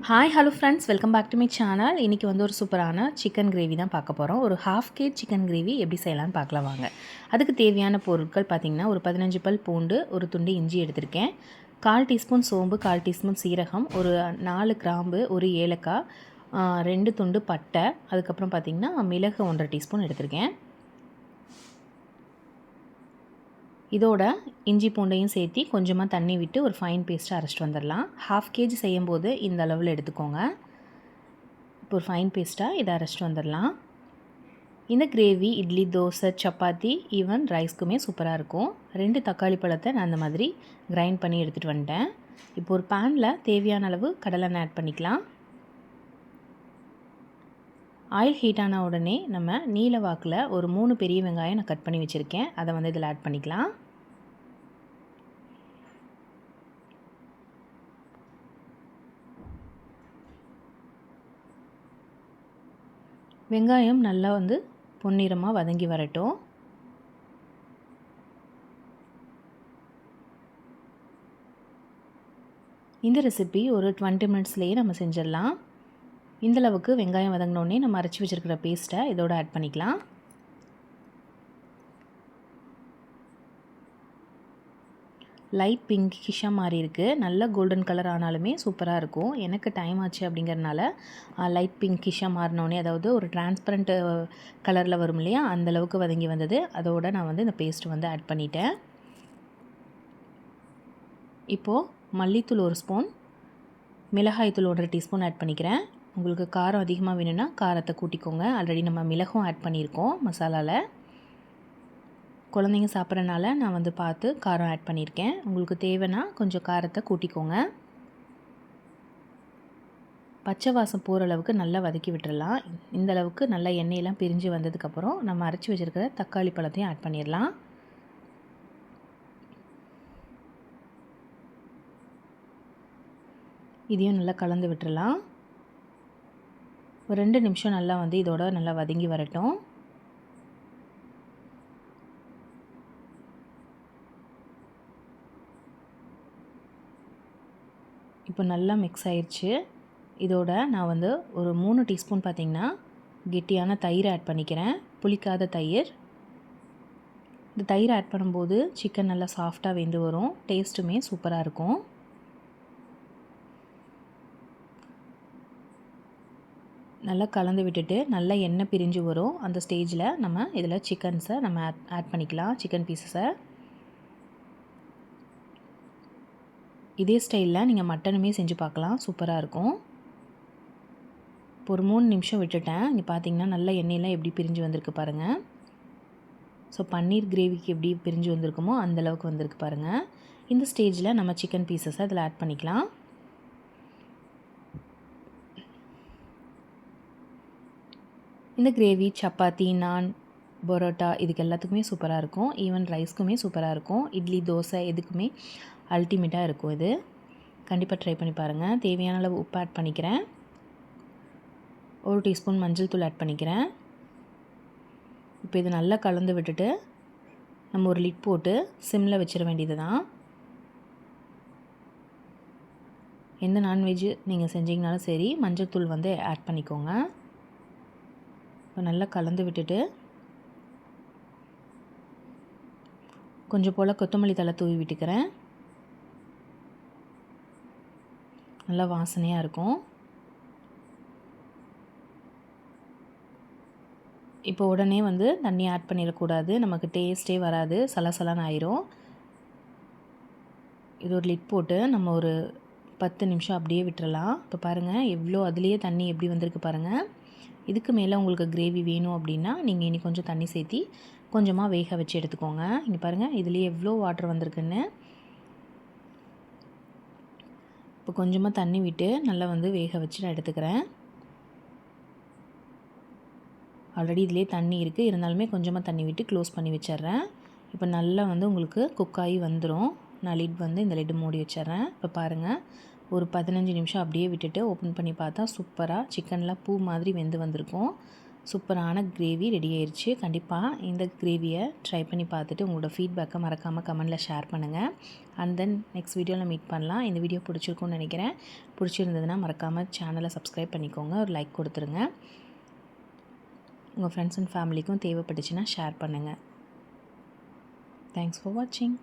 Hi hello friends, welcome back to my channel. இன்றைக்கி வந்து ஒரு சூப்பரான சிக்கன் கிரேவி தான் பார்க்க போகிறோம். ஒரு ஹாஃப் கேஜ் சிக்கன் கிரேவி எப்படி செய்யலான்னு பார்க்கலாம் வாங்க. அதுக்கு தேவையான பொருட்கள் பார்த்திங்கன்னா, ஒரு 15 பல் பூண்டு, ஒரு துண்டு இஞ்சி எடுத்திருக்கேன், 1/4 டீஸ்பூன் சோம்பு, 1/4 டீஸ்பூன் சீரகம், ஒரு 4 கிராம்பு, ஒரு ஏலக்காய், 2 துண்டு பட்டை, அதுக்கப்புறம் பார்த்திங்கன்னா மிளகு 1/2 டீஸ்பூன் எடுத்திருக்கேன். இதோட இஞ்சி பூண்டையும் சேர்த்து கொஞ்சமாக தண்ணி விட்டு ஒரு ஃபைன் பேஸ்ட்டாக அரைச்சிட்டு வந்துடலாம். ஹாஃப் கேஜி செய்யும்போது இந்த அளவில் எடுத்துக்கோங்க. இப்போ ஒரு ஃபைன் பேஸ்ட்டாக இதை அரைச்சிட்டு வந்துடலாம். இந்த கிரேவி இட்லி, தோசை, சப்பாத்தி, ஈவன் ரைஸ்க்குமே சூப்பராக இருக்கும். 2 தக்காளி பழத்தை நான் அந்த மாதிரி கிரைண்ட் பண்ணி எடுத்துகிட்டு வந்துட்டேன். இப்போ ஒரு பேனில் தேவையான அளவு கடலெண்ணெய் ஆட் பண்ணிக்கலாம். ஆயில் ஹீட் ஆன உடனே நம்ம நீல வாக்கில் ஒரு 3 பெரிய வெங்காயம் நான் கட் பண்ணி வச்சுருக்கேன், அதை வந்து இதில் ஆட் பண்ணிக்கலாம். வெங்காயம் நல்லா வந்து பொன்னிறமாக வதங்கி வரட்டும். இந்த ரெசிபி ஒரு 20 மினிட்ஸ்லேயே நம்ம செஞ்சிடலாம். இந்தளவுக்கு வெங்காயம் வதங்கினோடனே நம்ம அரைச்சி வச்சுருக்கிற பேஸ்ட்டை இதோட ஆட் பண்ணிக்கலாம். லைட் பிங்கிஷாக மாறி இருக்குது. நல்ல கோல்டன் கலர் ஆனாலுமே சூப்பராக இருக்கும். எனக்கு டைம் ஆச்சு அப்படிங்கிறதுனால லைட் பிங்கிஷாக மாறினோடனே, அதாவது ஒரு டிரான்ஸ்பரண்ட் கலரில் வரும் இல்லையா, அந்தளவுக்கு வதங்கி வந்தது. அதோடு நான் வந்து இந்த பேஸ்ட் வந்து ஆட் பண்ணிட்டேன். இப்போது மல்லித்தூள் 1 ஸ்பூன், மிளகாய்த்தூள் 1/2 டீஸ்பூன் ஆட் பண்ணிக்கிறேன். உங்களுக்கு காரம் அதிகமாக வேணும்னா காரத்தை கூட்டிக்கோங்க. ஆல்ரெடி நம்ம மிளகும் ஆட் பண்ணியிருக்கோம் மசாலாவில். குழந்தைங்க சாப்பிட்றனால நான் வந்து பார்த்து காரம் ஆட் பண்ணியிருக்கேன். உங்களுக்கு தேவைன்னா கொஞ்சம் காரத்தை கூட்டிக்கோங்க. பச்சை வாசம் போகிற அளவுக்கு நல்லா வதக்கி விட்டுறலாம். இந்த அளவுக்கு நல்லா எண்ணெயெல்லாம் பிரிஞ்சு வந்ததுக்கப்புறம் நம்ம அரைச்சி வச்சுருக்கிற தக்காளி பழத்தையும் ஆட் பண்ணிடலாம். இதையும் நல்லா கலந்து விட்டுறலாம். ஒரு 2 நிமிஷம் நல்லா வந்து இதோட நல்லா வதங்கி வரட்டும். இப்போ நல்லா மிக்ஸ் ஆயிடுச்சு. இதோட நான் வந்து ஒரு 3 டீஸ்பூன் பார்த்திங்கன்னா கெட்டியான தயிர் ஆட் பண்ணிக்கிறேன், புளிக்காத தயிர். இந்த தயிர் ஆட் பண்ணும்போது சிக்கன் நல்லா சாஃப்டாக வெந்து வரும், டேஸ்ட்டுமே சூப்பராக இருக்கும். நல்லா கலந்து விட்டுட்டு நல்லா எண்ணெய் பிரிஞ்சு வரும். அந்த ஸ்டேஜில் நம்ம இதில் சிக்கன்ஸை நம்ம ஆட் பண்ணிக்கலாம், சிக்கன் பீசஸை. இதே ஸ்டைலில் நீங்கள் மட்டனுமே செஞ்சு பார்க்கலாம், சூப்பராக இருக்கும். இப்போ ஒரு 3 நிமிஷம் விட்டுட்டேன். இங்கே பார்த்தீங்கன்னா நல்லா எண்ணெயெல்லாம் எப்படி பிரிஞ்சு வந்திருக்கு பாருங்கள். ஸோ பன்னீர் கிரேவிக்கு எப்படி பிரிஞ்சு வந்திருக்குமோ அந்தளவுக்கு வந்திருக்கு பாருங்கள். இந்த ஸ்டேஜில் நம்ம சிக்கன் பீசஸை அதில் ஆட் பண்ணிக்கலாம். இந்த கிரேவி சப்பாத்தி, நான், பரோட்டா இதுக்கு எல்லாத்துக்குமே சூப்பராக இருக்கும். ஈவன் ரைஸ்க்குமே சூப்பராக இருக்கும். இட்லி, தோசை எதுக்குமே அல்டிமேட்டாக இருக்கும். இது கண்டிப்பாக ட்ரை பண்ணி பாருங்கள். தேவையான அளவு உப்பு ஆட் பண்ணிக்கிறேன். 1 டீஸ்பூன் மஞ்சள் தூள் ஆட் பண்ணிக்கிறேன். இப்போ இது நல்லா கலந்து விட்டுட்டு நம்ம ஒரு லிட் போட்டு சிம்மில் வச்சிட வேண்டியது தான். எந்த நான்வெஜ் நீங்கள் செஞ்சீங்கனாலும் சரி மஞ்சள் தூள் வந்து ஆட் பண்ணிக்கோங்க. இப்போ நல்லா கலந்து விட்டுட்டு கொஞ்சம் போல் கொத்தமல்லி தழை தூவி விட்டுக்கிறேன். நல்லா வாசனையாக இருக்கும். இப்போ உடனே வந்து தண்ணி ஆட் பண்ணிடக்கூடாது, நமக்கு டேஸ்ட்டே வராது, சலசலன்னு ஆயிரும். இது ஒரு லிட் போட்டு நம்ம ஒரு 10 நிமிஷம் அப்படியே விட்டுறலாம். இப்போ பாருங்கள் எவ்வளோ அதுலேயே தண்ணி எப்படி வந்திருக்கு பாருங்கள். இதுக்கு மேலே உங்களுக்கு கிரேவி வேணும் அப்படின்னா நீங்கள் இனி கொஞ்சம் தண்ணி சேர்த்தி கொஞ்சமாக வேக வச்சு எடுத்துக்கோங்க. இங்கே பாருங்கள் இதுலேயே எவ்வளோ வாட்டர் வந்திருக்குன்னு. இப்போ கொஞ்சமாக தண்ணி விட்டு நல்லா வந்து வேக வச்சு நான் எடுத்துக்கிறேன். ஆல்ரெடி இதுலேயே தண்ணி இருக்குது, இருந்தாலுமே கொஞ்சமாக தண்ணி விட்டு க்ளோஸ் பண்ணி வச்சிட்றேன். இப்போ நல்லா வந்து உங்களுக்கு குக்காகி வந்துடும். நான் லிட் வந்து இந்த லிட்டு மூடி வச்சிட்றேன். இப்போ பாருங்கள் ஒரு 15 நிமிஷம் அப்படியே விட்டுட்டு ஓப்பன் பண்ணி பார்த்தா சூப்பராக சிக்கன்லாம் பூ மாதிரி வெந்து வந்திருக்கும். சூப்பரான கிரேவி ரெடி ஆயிடுச்சு. கண்டிப்பாக இந்த கிரேவியை ட்ரை பண்ணி பார்த்துட்டு உங்களோட ஃபீட்பேக்கை மறக்காமல் கமெண்டில் ஷேர் பண்ணுங்கள். அண்ட் தென் நெக்ஸ்ட் வீடியோவில் மீட் பண்ணலாம். இந்த வீடியோ பிடிச்சிருக்குன்னு நினைக்கிறேன். பிடிச்சிருந்ததுன்னா மறக்காமல் சேனலை சப்ஸ்கிரைப் பண்ணிக்கோங்க. ஒரு லைக் கொடுத்துருங்க. உங்கள் ஃப்ரெண்ட்ஸ் அண்ட் ஃபேமிலிக்கும் தேவைப்பட்டுச்சுன்னா ஷேர் பண்ணுங்கள். தேங்க்ஸ் ஃபார் வாட்சிங்.